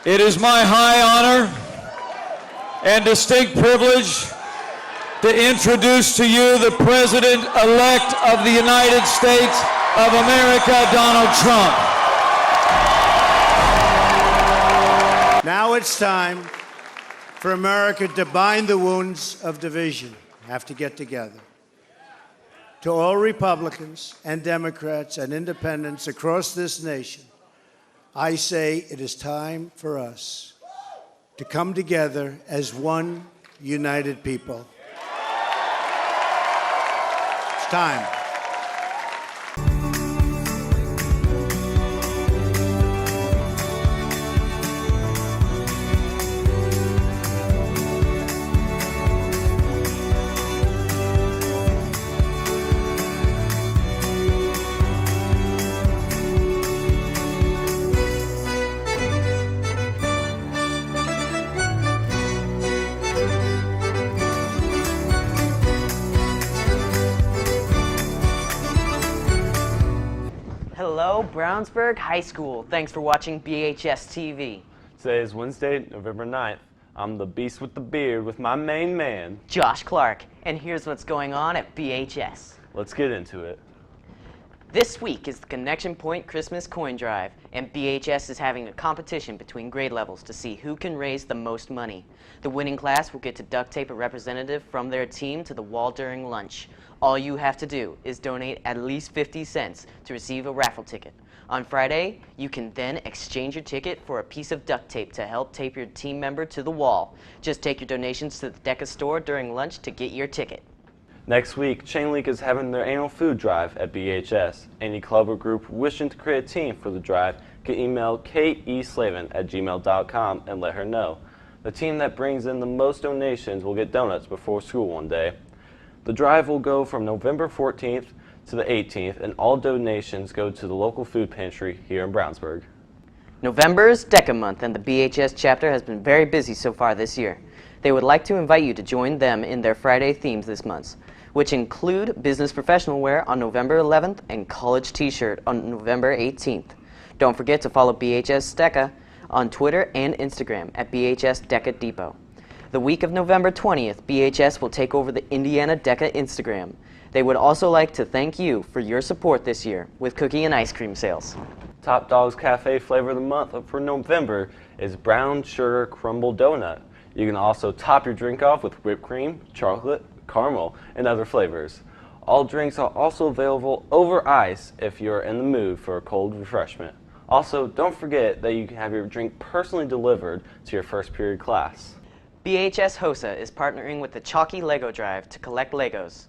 It is my high honor and distinct privilege to introduce to you the President-elect of the United States of America, Donald Trump. Now it's time for America to bind the wounds of division. Have to get together. To all Republicans and Democrats and independents across this nation, I say it is time for us to come together as one united people. It's time. Hello, Brownsburg High School. Thanks for watching BHS TV. Today is Wednesday, November 9th. I'm the beast with the beard with my main man, Josh Clark, and here's what's going on at BHS. Let's get into it. This week is the Connection Point Christmas Coin Drive, and BHS is having a competition between grade levels to see who can raise the most money. The winning class will get to duct tape a representative from their team to the wall during lunch. All you have to do is donate at least 50 cents to receive a raffle ticket. On Friday, you can then exchange your ticket for a piece of duct tape to help tape your team member to the wall. Just take your donations to the DECA store during lunch to get your ticket. Next week, Chain Link is having their annual food drive at BHS. Any club or group wishing to create a team for the drive can email kateeslavin@gmail.com and let her know. The team that brings in the most donations will get donuts before school one day. The drive will go from November 14th to the 18th, and all donations go to the local food pantry here in Brownsburg. November is DECA month, and the BHS chapter has been very busy so far this year. They would like to invite you to join them in their Friday themes this month, which include business professional wear on November 11th and college t-shirt on November 18th. Don't forget to follow BHS DECA on Twitter and Instagram at BHS DECA Depot. The week of November 20th, BHS will take over the Indiana DECA Instagram. They would also like to thank you for your support this year with cookie and ice cream sales. Top Dog's Cafe flavor of the month for November is brown sugar crumble donut. You can also top your drink off with whipped cream, chocolate, caramel, and other flavors. All drinks are also available over ice if you're in the mood for a cold refreshment. Also, don't forget that you can have your drink personally delivered to your first period class. BHS HOSA is partnering with the Chalky Lego Drive to collect Legos.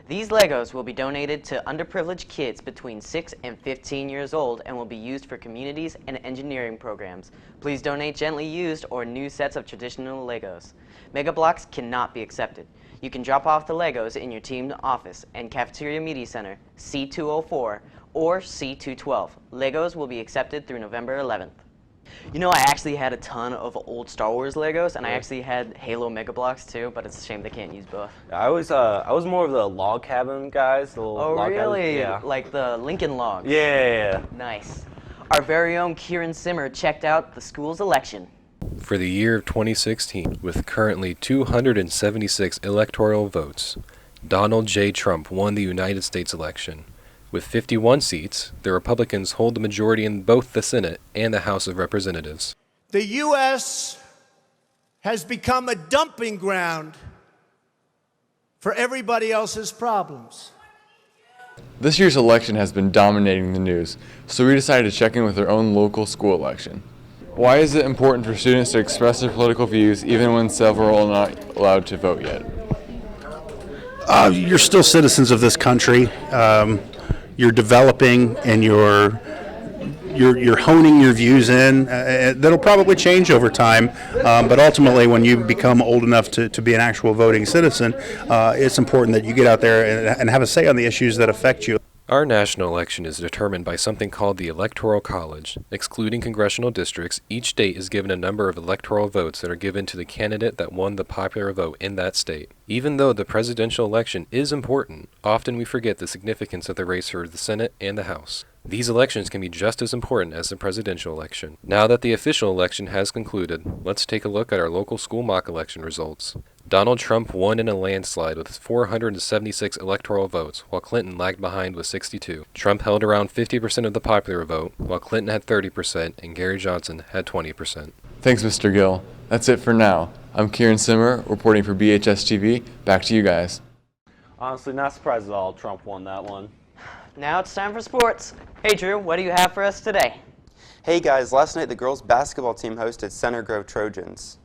These Legos will be donated to underprivileged kids between 6 and 15 years old and will be used for communities and engineering programs. Please donate gently used or new sets of traditional Legos. Mega Blocks cannot be accepted. You can drop off the Legos in your team office and Cafeteria Media Center, C204 or C212. Legos will be accepted through November 11th. You know, I actually had a ton of old Star Wars Legos, and I actually had Halo Mega Blocks too, but it's a shame they can't use both. I was more of the log cabin guys. The little log really? Cabin. Yeah. Like the Lincoln Logs? Yeah. Nice. Our very own Kieran Simmer checked out the school's election. For the year of 2016, with currently 276 electoral votes, Donald J. Trump won the United States election. With 51 seats, the Republicans hold the majority in both the Senate and the House of Representatives. The U.S. has become a dumping ground for everybody else's problems. This year's election has been dominating the news, so we decided to check in with our own local school election. Why is it important for students to express their political views even when several are not allowed to vote yet? You're still citizens of this country. You're developing and you're honing your views in. That'll probably change over time, but ultimately when you become old enough to be an actual voting citizen, it's important that you get out there and have a say on the issues that affect you. Our national election is determined by something called the Electoral College. Excluding congressional districts, each state is given a number of electoral votes that are given to the candidate that won the popular vote in that state. Even though the presidential election is important, often we forget the significance of the race for the Senate and the House. These elections can be just as important as the presidential election. Now that the official election has concluded, let's take a look at our local school mock election results. Donald Trump won in a landslide with 476 electoral votes, while Clinton lagged behind with 62. Trump held around 50% of the popular vote, while Clinton had 30% and Gary Johnson had 20%. Thanks, Mr. Gill. That's it for now. I'm Kieran Simmer, reporting for BHS TV. Back to you guys. Honestly, not surprised at all Trump won that one. Now it's time for sports. Hey Drew, what do you have for us today? Hey guys, last night the girls basketball team hosted Center Grove Trojans.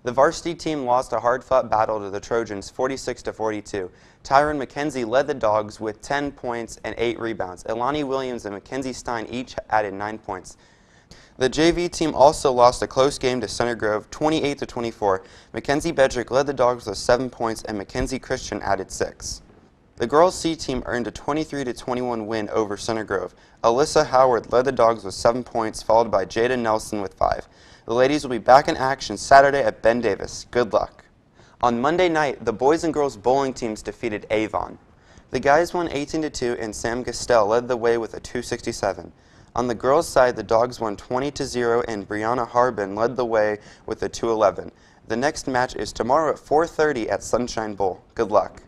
The varsity team lost a hard-fought battle to the Trojans 46-42. Tyron McKenzie led the Dogs with 10 points and 8 rebounds. Elani Williams and Mackenzie Stein each added 9 points. The JV team also lost a close game to Center Grove 28-24. Mackenzie Bedrick led the Dogs with 7 points and Mackenzie Christian added 6. The girls' C team earned a 23-21 win over Center Grove. Alyssa Howard led the Dogs with 7 points, followed by Jada Nelson with 5. The ladies will be back in action Saturday at Ben Davis. Good luck. On Monday night, the boys and girls bowling teams defeated Avon. The guys won 18-2 and Sam Gastel led the way with a 267. On the girls' side, the Dogs won 20-0 and Brianna Harbin led the way with a 211. The next match is tomorrow at 4:30 at Sunshine Bowl. Good luck.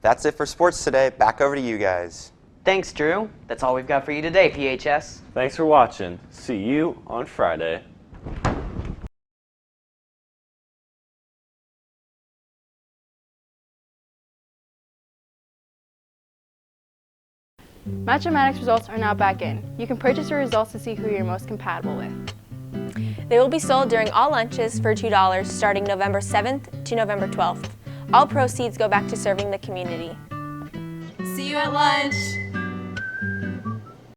That's it for sports today. Back over to you guys. Thanks, Drew. That's all we've got for you today, PHS. Thanks for watching. See you on Friday. Match-O-Matic's results are now back in. You can purchase your results to see who you're most compatible with. They will be sold during all lunches for $2 starting November 7th to November 12th. All proceeds go back to serving the community. See you at lunch!